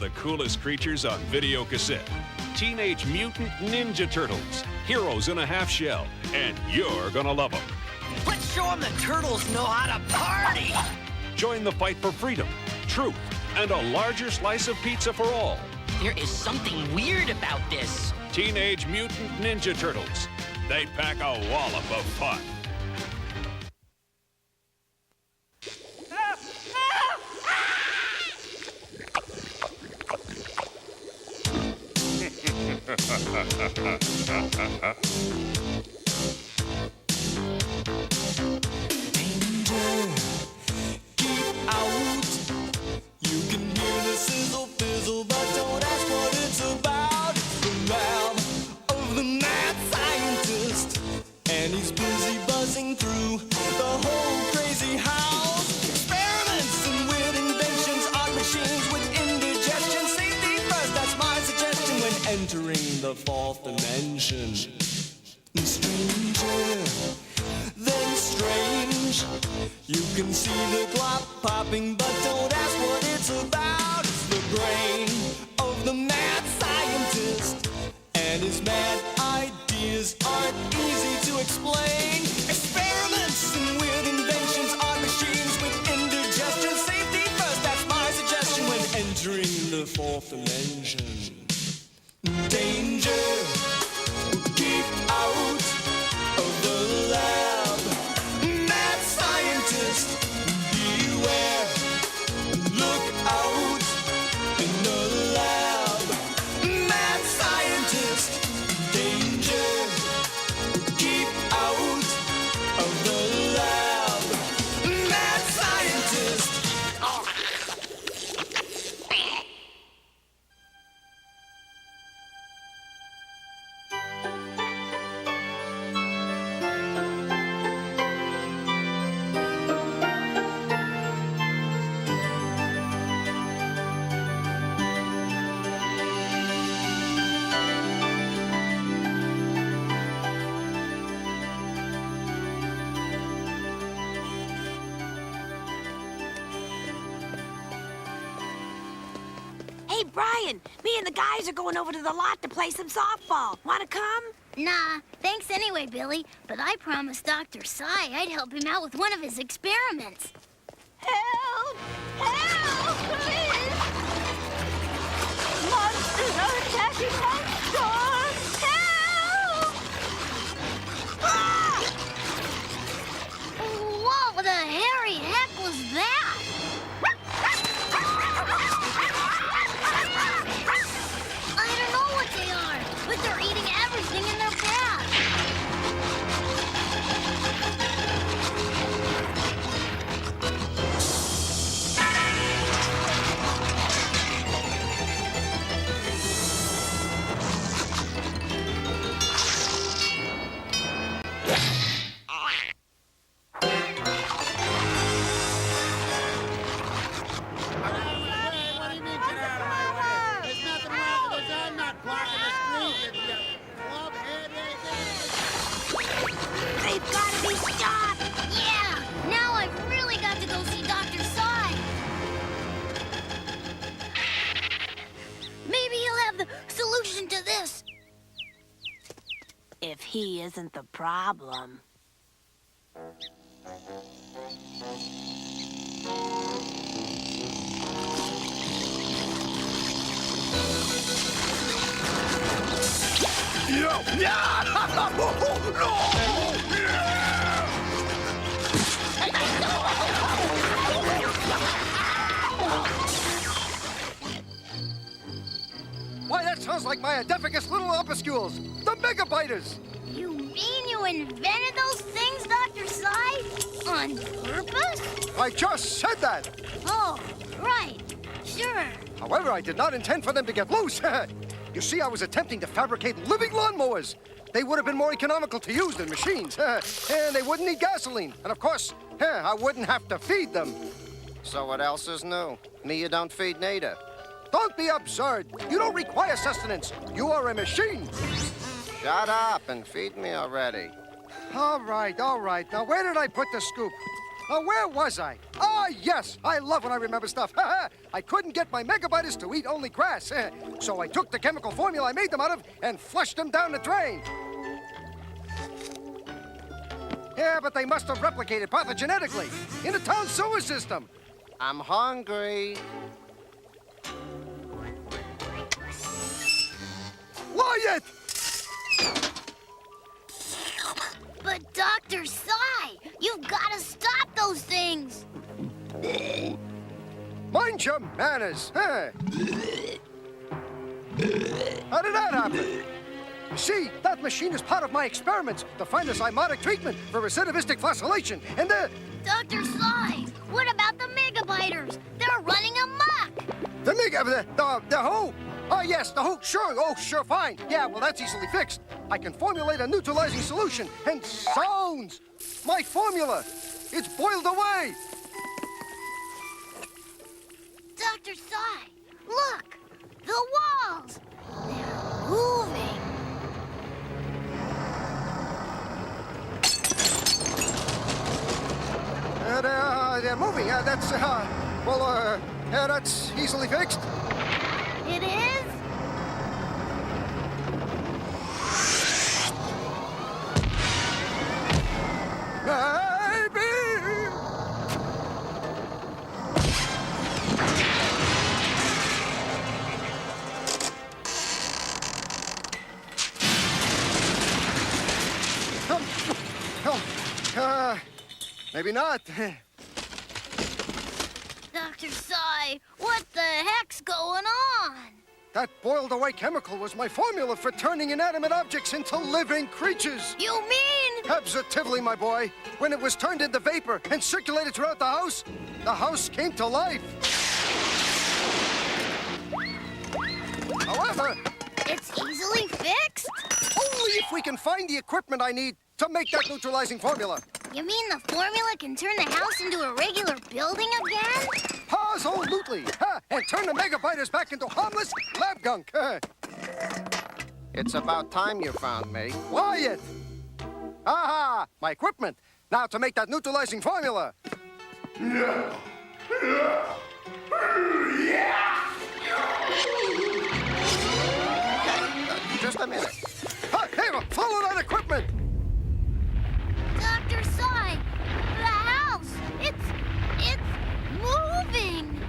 the coolest creatures on video cassette. Teenage Mutant Ninja Turtles, heroes in a half shell, and you're gonna love them. Let's show them the turtles know how to party! Join the fight for freedom, truth, and a larger slice of pizza for all. There is something weird about this. Teenage Mutant Ninja Turtles. They pack a wallop of fun. Entering the fourth dimension. Stranger than strange. You can see the clock popping, but don't ask what it's about. It's the brain of the mad scientist, and his mad ideas aren't easy to explain. Experiments and weird inventions on machines with indigestion. Safety first, that's my suggestion when entering the fourth dimension. Danger, keep out of the lab. Mad scientist, beware. Look out in the lab. Mad scientist, danger, keep out of the lab. Mad scientist. Hey, Brian, me and the guys are going over to the lot to play some softball. Wanna come? Nah, thanks anyway, Billy. But I promised Dr. Sy I'd help him out with one of his experiments. Help! Help, please! Monsters are attacking my store! Help! Ah! What the hairy heck was that? I don't know what they are, but they're eating everything in their path. They've got to be stopped! Yeah, now I've really got to go see Dr. Sy. Maybe he'll have the solution to this. If he isn't the problem. Why, that sounds like my adeficus little opuscules, the megabiters. You mean you invented those things, Dr. Sy? On purpose? I just said that. Oh, right. Sure. However, I did not intend for them to get loose. You see, I was attempting to fabricate living lawnmowers. They would have been more economical to use than machines. And they wouldn't need gasoline. And of course, I wouldn't have to feed them. So what else is new? Me, you don't feed neither. Don't be absurd. You don't require sustenance. You are a machine. Shut up and feed me already. All right. Now, where did I put the scoop? Where was I? Ah, yes, I love when I remember stuff. I couldn't get my megabiters to eat only grass. So I took the chemical formula I made them out of and flushed them down the drain. Yeah, but they must have replicated pathogenetically in the town sewer system. I'm hungry. Wyatt! But Dr. Sy, you've got to stop those things. Mind your manners. How did that happen? You see, that machine is part of my experiments to find a zymotic treatment for recidivistic flocculation, and Dr. Sy, what about the megabiters? They're running amok. the who? Oh, yes, the who. Sure. Oh, sure, fine. Yeah, well, that's easily fixed. I can formulate a neutralizing solution, and zounds! My formula! It's boiled away! Dr. Sy, look! The walls! They're moving. They're moving. That's easily fixed. It is? Baby! Maybe not. Dr. Sy, what the heck's going on? That boiled away chemical was my formula for turning inanimate objects into living creatures. You mean? Positively, my boy. When it was turned into vapor and circulated throughout the house came to life. However, It's easily fixed? only if we can find the equipment I need to make that neutralizing formula. You mean the formula can turn the house into a regular building again? Absolutely. And turn the megabiters back into harmless lab gunk. It's about time you found me. Wyatt! Aha! My equipment. Now to make that neutralizing formula. Just a minute. Hey, follow that equipment! Dr. Sy, the house, it's moving.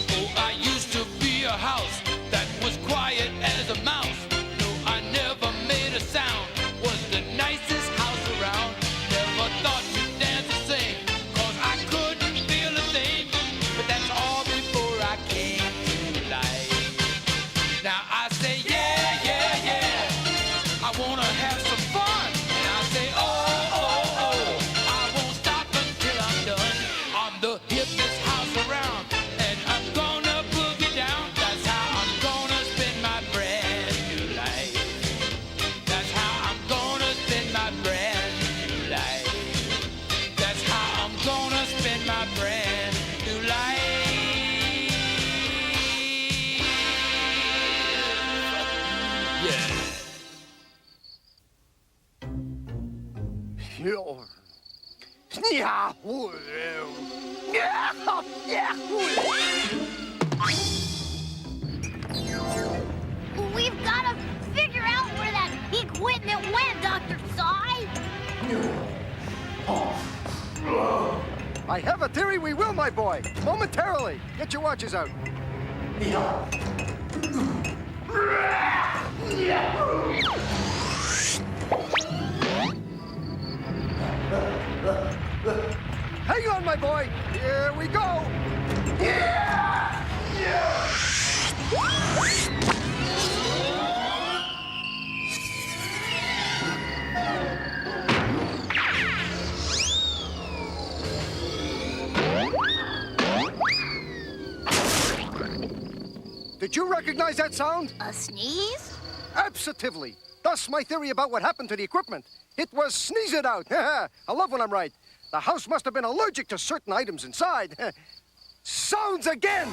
Oh, I used to be a house that was quiet as a mouse. No, I never made a sound. Was the nicest house around. Never thought to dance or sing, 'cause I couldn't feel a thing. But that's all before I came to life. Now I say, yeah, yeah, yeah. I wanna have some fun. And I say, oh, oh, oh. I won't stop until I'm done. I'm the hippest house around. And I'm gonna boogie down. That's how I'm gonna spend my brand new life. That's how I'm gonna spend my brand new life. That's how I'm gonna spend my brand new life. Yeah. We've got to figure out where that equipment went, Dr. Sy. I have a theory we will, my boy. Momentarily. Get your watches out. Hang on, my boy. Here we go. Did you recognize that sound? A sneeze? Absolutely. Thus, my theory about what happened to the equipment. It was sneeze it out. I love when I'm right. The house must have been allergic to certain items inside. Sounds again!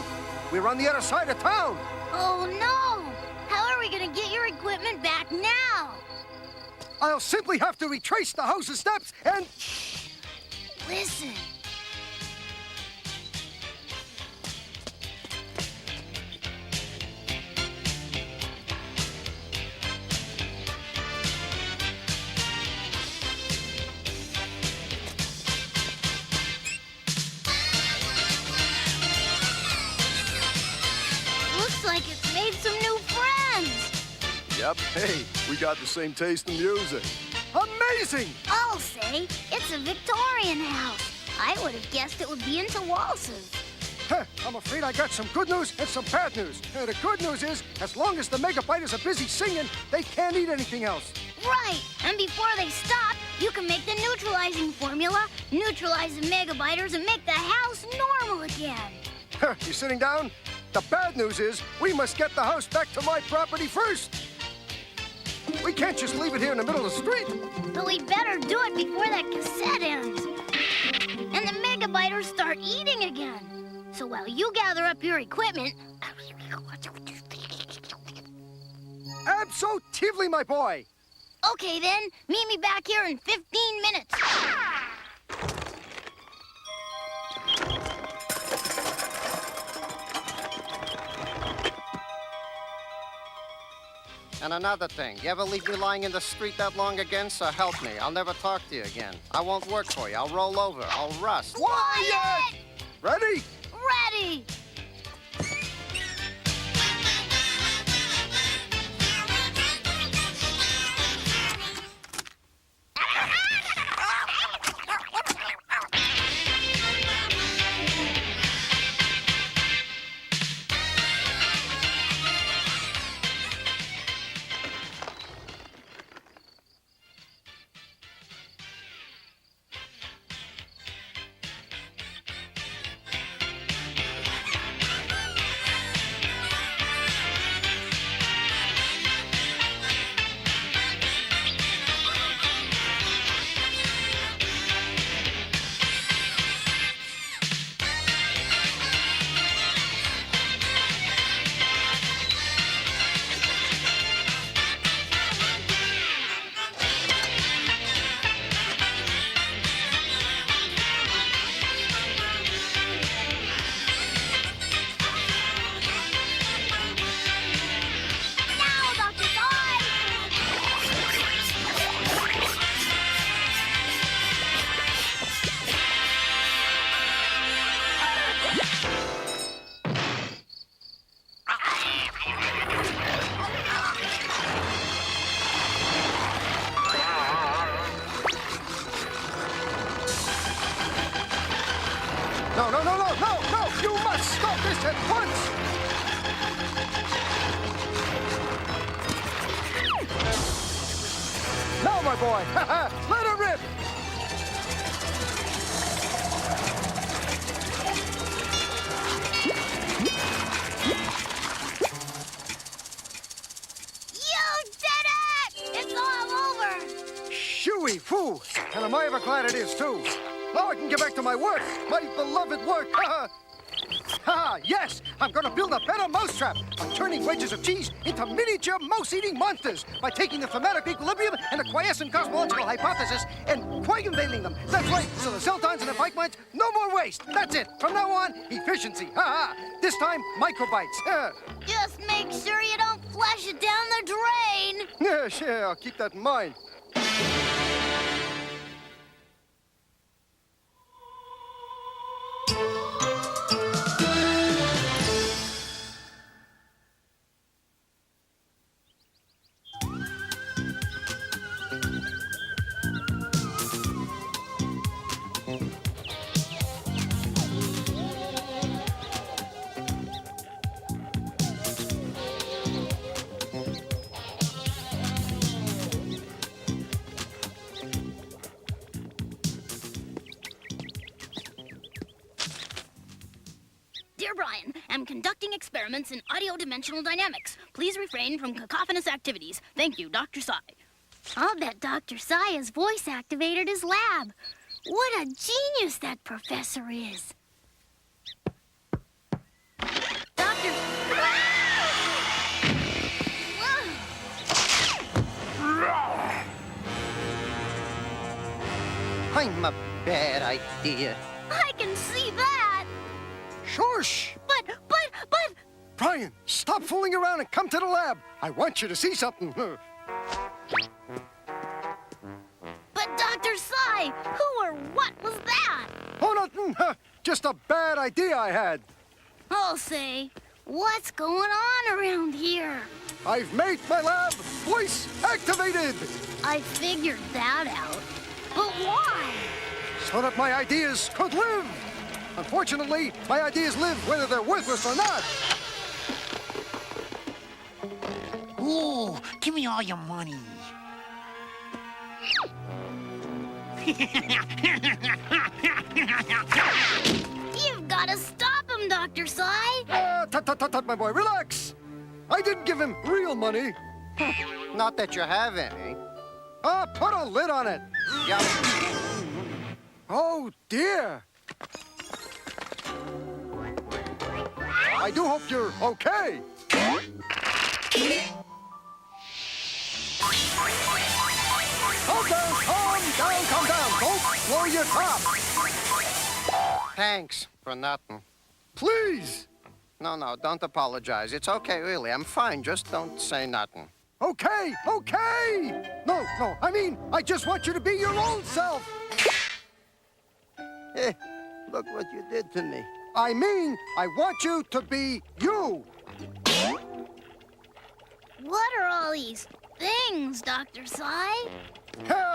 We're on the other side of town. Oh, no. How are we we gonna get your equipment back now? I'll simply have to retrace the house's steps and... Listen. Looks like it's made some new friends. Yep, hey, we got the same taste in music. Amazing! I'll say, it's a Victorian house. I would have guessed it would be into waltzes. I'm afraid I got some good news and some bad news. The good news is, as long as the Megabiters are busy singing, they can't eat anything else. Right, and before they stop, you can make the neutralizing formula, neutralize the Megabiters, and make the house normal again. You sitting down? The bad news is, we must get the house back to my property first. We can't just leave it here in the middle of the street. But we'd better do it before that cassette ends. And the Megabiters start eating again. So while you gather up your equipment... Absolutely, my boy. Okay, then. Meet me back here in 15 minutes. And another thing, you ever leave me lying in the street that long again, so help me. I'll never talk to you again. I won't work for you. I'll roll over. I'll rust. Quiet! Ready? Ready! No, no, no, no, no, no! You must stop this at once! Now, my boy! Let her rip! You did it! It's all over! Shooey, foo! And am I ever glad it is, too. Now I can get back to my work, my beloved work. Yes! I'm gonna build a better mousetrap. I'm turning wedges of cheese into miniature mouse-eating monsters by taking the thematic equilibrium and the quiescent cosmological hypothesis and quaggenveiling them. That's right, so the Zeltons and the bike mines, no more waste. That's it. From now on, efficiency. This time, microbites. Just make sure you don't flush it down the drain. Yeah, sure, I'll keep that in mind. Dear Brian, I'm conducting experiments in audio-dimensional dynamics. Please refrain from cacophonous activities. Thank you, Dr. Sai. I'll bet Dr. Sai has voice-activated his lab. What a genius that professor is. Dr. Whoa! bad idea. I can see that. Shush! But... Brian, stop fooling around and come to the lab. I want you to see something. But Dr. Sai, who or what was that? Oh, nothing. Just a bad idea I had. I'll say, what's going on around here? I've made my lab voice activated I figured that out. But why? so that my ideas could live. Unfortunately, my ideas live whether they're worthless or not. Ooh, give me all your money. You've got to stop him, Dr. Sai. Tut, my boy, relax. I didn't give him real money. Not that you have any. Put a lid on it. Yeah. Oh, dear. I do hope you're okay. Calm down. Don't blow your top. Thanks for nothing. Please. No, don't apologize. It's okay, really. I'm fine. Just don't say nothing. Okay. No, I mean, I just want you to be your own self. Hey, look what you did to me. I mean, I want you to be you. What are all these things, Dr. Sai?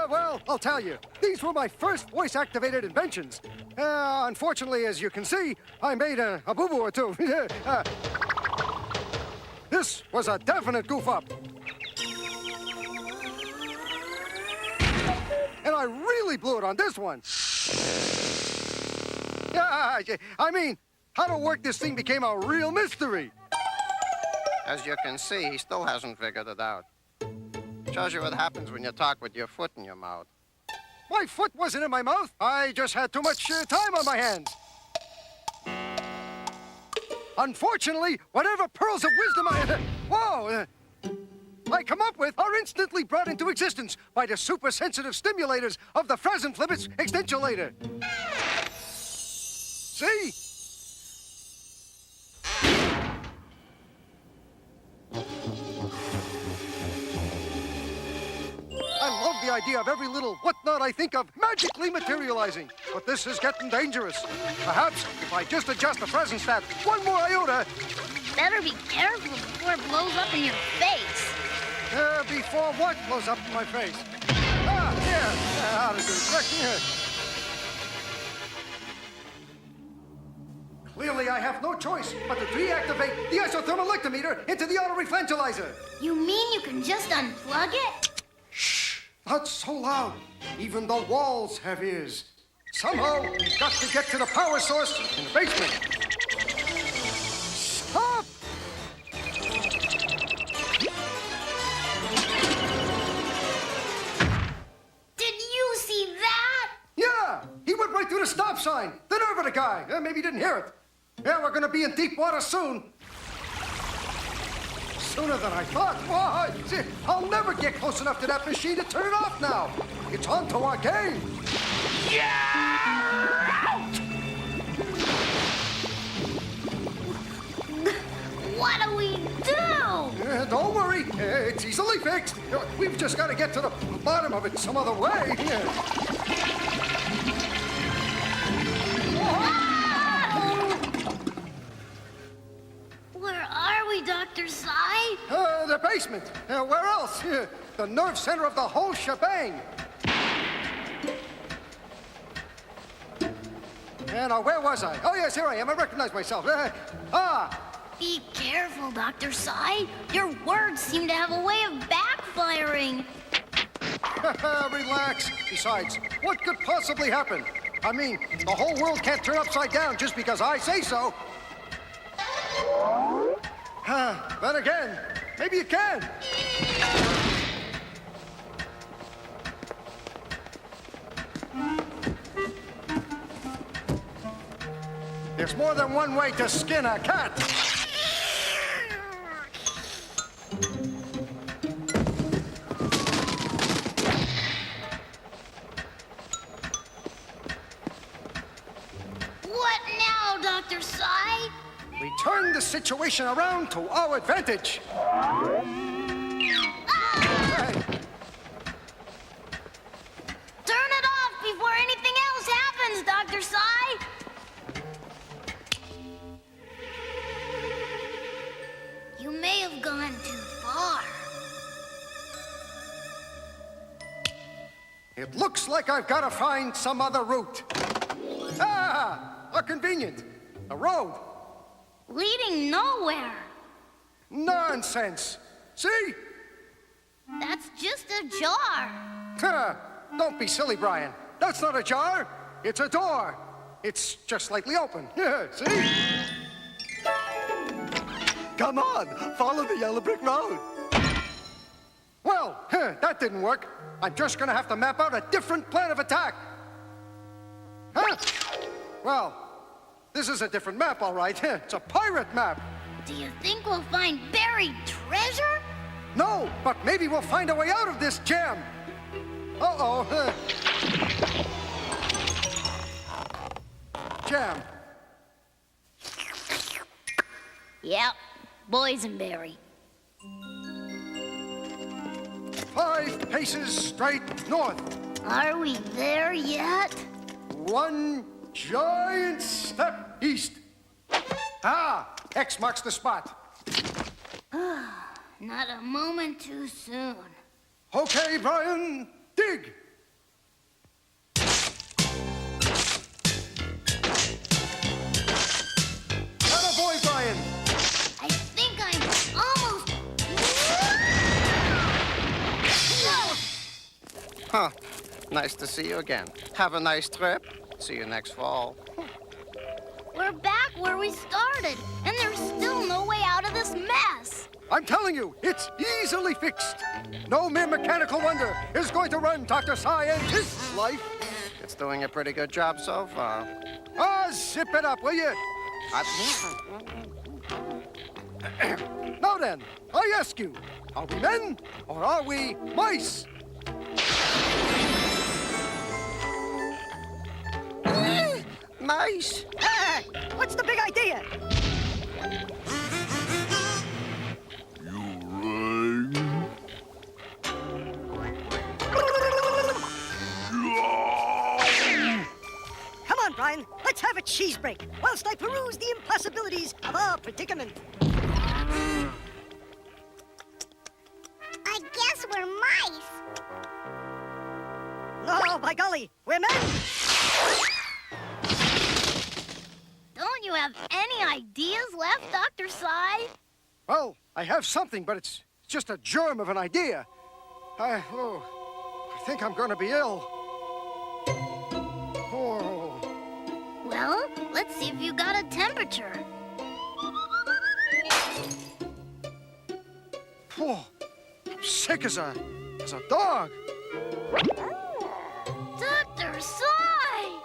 Well, I'll tell you. These were my first voice-activated inventions. Unfortunately, as you can see, I made a boo-boo or two. This was a definite goof-up. And I really blew it on this one. I mean, how to work this thing became a real mystery. As you can see, he still hasn't figured it out. Shows you what happens when you talk with your foot in your mouth. My foot wasn't in my mouth. I just had too much time on my hands. Unfortunately, whatever pearls of wisdom I come up with are instantly brought into existence by the super-sensitive stimulators of the Frasenflibbits extensiolator. See? I love the idea of every little whatnot I think of magically materializing, but this is getting dangerous. Perhaps if I just adjust the Fresenstat one more iota... Better be careful before it blows up in your face. Before what blows up in my face? How to do it. Clearly, I have no choice but to deactivate the isothermal lectometer into the auto-reflangelizer. You mean you can just unplug it? Shh! Not so loud. Even the walls have ears. Somehow, we've got to get to the power source in the basement. Stop! Did you see that? Yeah! He went right through the stop sign. The nerve of the guy. Maybe he didn't hear it. Yeah, we're gonna be in deep water soon. Sooner than I thought. Why? See, I'll never get close enough to that machine to turn it off now. It's on to our game. What do we do? Don't worry. It's easily fixed. We've just got to get to the bottom of it some other way. Where are we, Dr. Sai? The basement. Where else? The nerve center of the whole shebang. Now, where was I? Oh, yes, here I am. I recognize myself. Be careful, Dr. Sai. Your words seem to have a way of backfiring. Relax. Besides, what could possibly happen? I mean, the whole world can't turn upside down just because I say so. Then again, maybe it can. There's more than one way to skin a cat. situation around to our advantage. Hey, Turn it off before anything else happens, Dr. Sai. You may have gone too far. it looks like I've got to find some other route. Ah, how convenient. A road. Leading nowhere. Nonsense. See? That's just a jar. Huh. Don't be silly, Brian. That's not a jar. It's a door. It's just slightly open. See? Come on, follow the yellow brick road. Well, that didn't work. I'm just gonna have to map out a different plan of attack. Huh? Well, this is a different map, all right. It's a pirate map. Do you think we'll find buried treasure? No, but maybe we'll find a way out of this jam. Uh-oh. Jam. Yep, boysenberry. 5 paces straight north. Are we there yet? 1 giant step east. Ah, X marks the spot. Not a moment too soon. Okay, Brian, dig. Attaboy, Brian. I think I'm almost... Huh. Nice to see you again. Have a nice trip. See you next fall. We're back where we started, and there's still no way out of this mess. I'm telling you, it's easily fixed. No mere mechanical wonder is going to run Dr. Scientist's life. It's doing a pretty good job so far. Ah, zip it up, will you? Now then, I ask you, are we men or are we mice? Nice. What's the big idea? Come on, Brian. Let's have a cheese break whilst I peruse the impossibilities of our predicament. I guess we're mice. No, by golly, we're men. Don't you have any ideas left, Dr. Sai? Well, I have something, but it's just a germ of an idea. I think I'm going to be ill. Oh. Well, let's see if you got a temperature. Oh, I'm sick as a dog. Dr. Sai!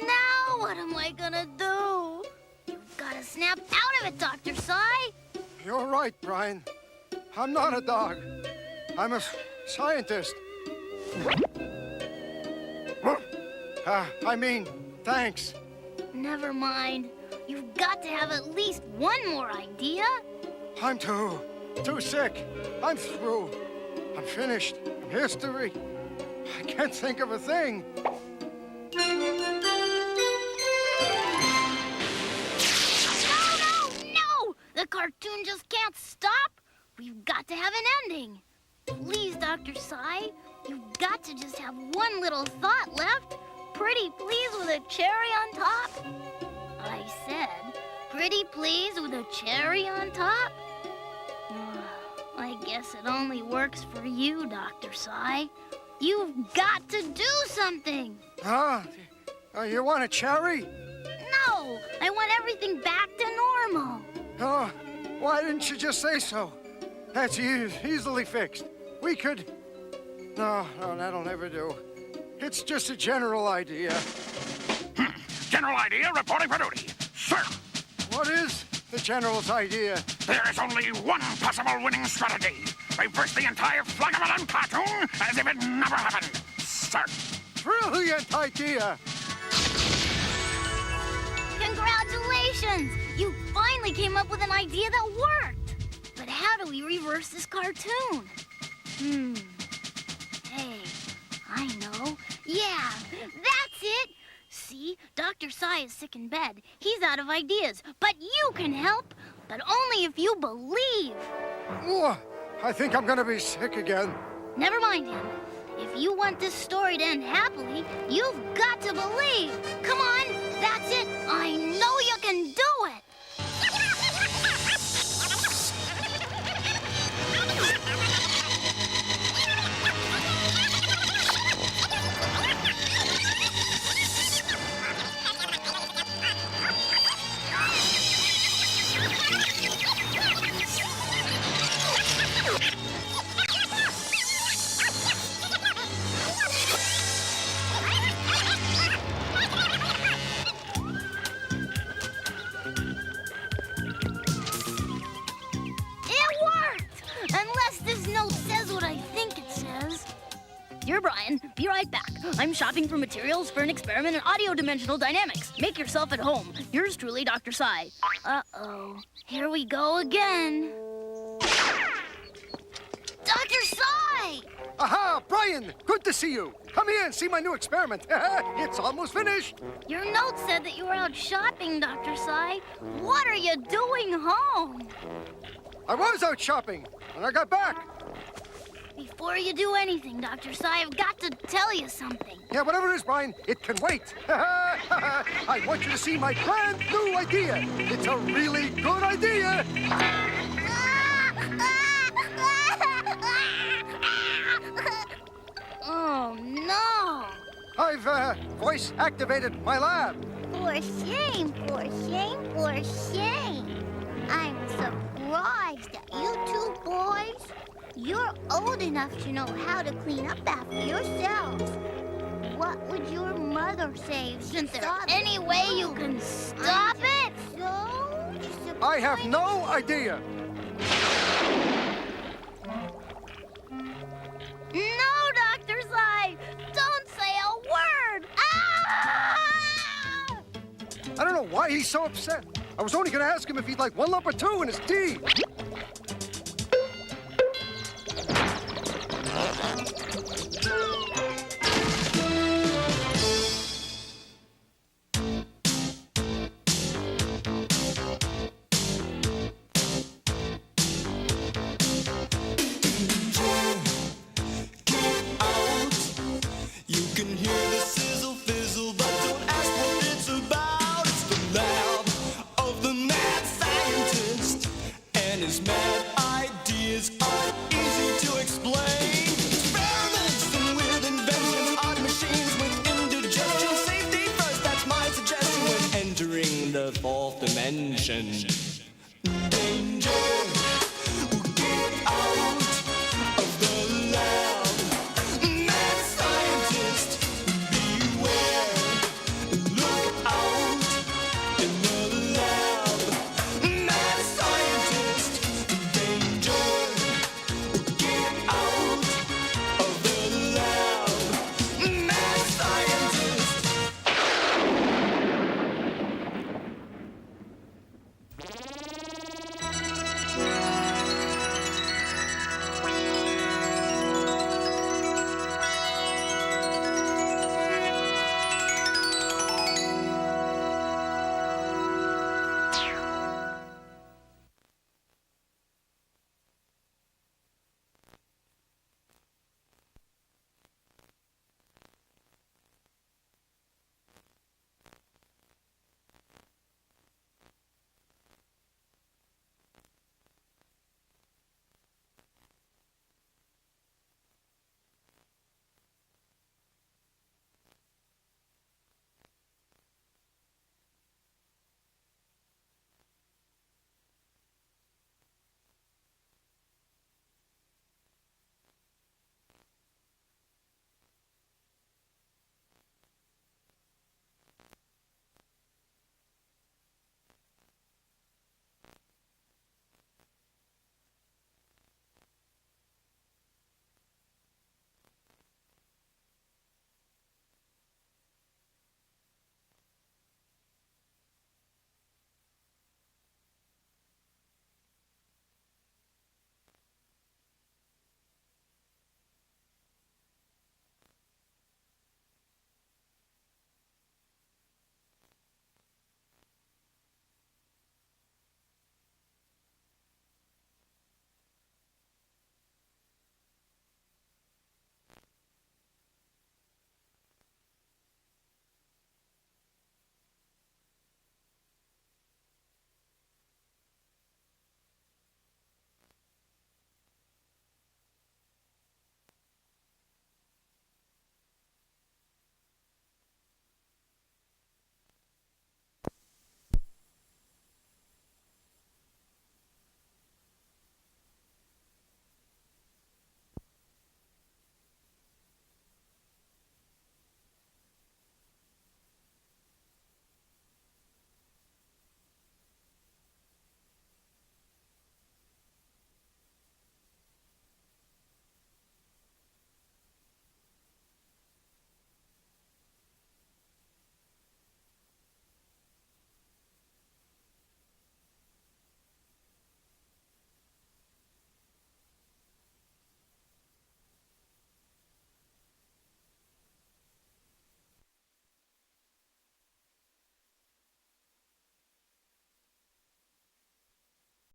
Now what am I gonna do? You've gotta snap out of it, Dr. Sai! You're right, Brian. I'm not a dog. I'm a scientist. I mean, thanks. Never mind. You've got to have at least one more idea. I'm too sick. I'm through. I'm finished. I'm history. I can't think of a thing. No! The cartoon just can't stop. We've got to have an ending. Please, Dr. Sai, you've got to just have one little thought left. Pretty please with a cherry on top. I said, pretty please with a cherry on top. I guess it only works for you, Dr. Sai. You've got to do something. Huh? You want a cherry? No, I want everything back to normal. Oh, why didn't you just say so? That's easily fixed. We could... No, that'll never do. It's just a general idea. General idea reporting for duty. Sir, What is the general's idea? there is only one possible winning strategy. Reverse the entire Flagamelon cartoon as if it never happened. Sir. Brilliant idea! Congratulations! You finally came up with an idea that worked! But how do we reverse this cartoon? Hey, I know. Yeah, that's it! See, Dr. Sai is sick in bed. He's out of ideas, but you can help. But only if you believe. Ooh, I think I'm gonna be sick again. Never mind him. If you want this story to end happily, you've got to believe. Come on, that's it. I know you can do it. Dear Brian, be right back. I'm shopping for materials for an experiment in audio-dimensional dynamics. Make yourself at home. Yours truly, Dr. Sai. Uh-oh. Here we go again. Dr. Sai! Aha, Brian! Good to see you. Come here and see my new experiment. It's almost finished. Your note said that you were out shopping, Dr. Sai. What are you doing home? I was out shopping, and I got back. Before you do anything, Dr. Sai, I've got to tell you something. Yeah, whatever it is, Brian, it can wait. I want you to see my brand new idea. It's a really good idea. Oh, no. I've voice activated my lab. For shame, for shame, for shame. I'm surprised at you two boys. You're old enough to know how to clean up after yourselves. What would your mother say if she Isn't there saw any this? way you can stop it? So I have no idea. No, Dr. Sai! Don't say a word! Ah! I don't know why he's so upset. I was only going to ask him if he'd like one lump or two in his tea. You can hear the sizzle fizzle, but don't ask what it's about. It's the lab of the mad scientist, and his mad ideas are easy to explain. Experiments and with inventions, odd machines with indigestion. Safety first, that's my suggestion when entering the fourth dimension. Danger.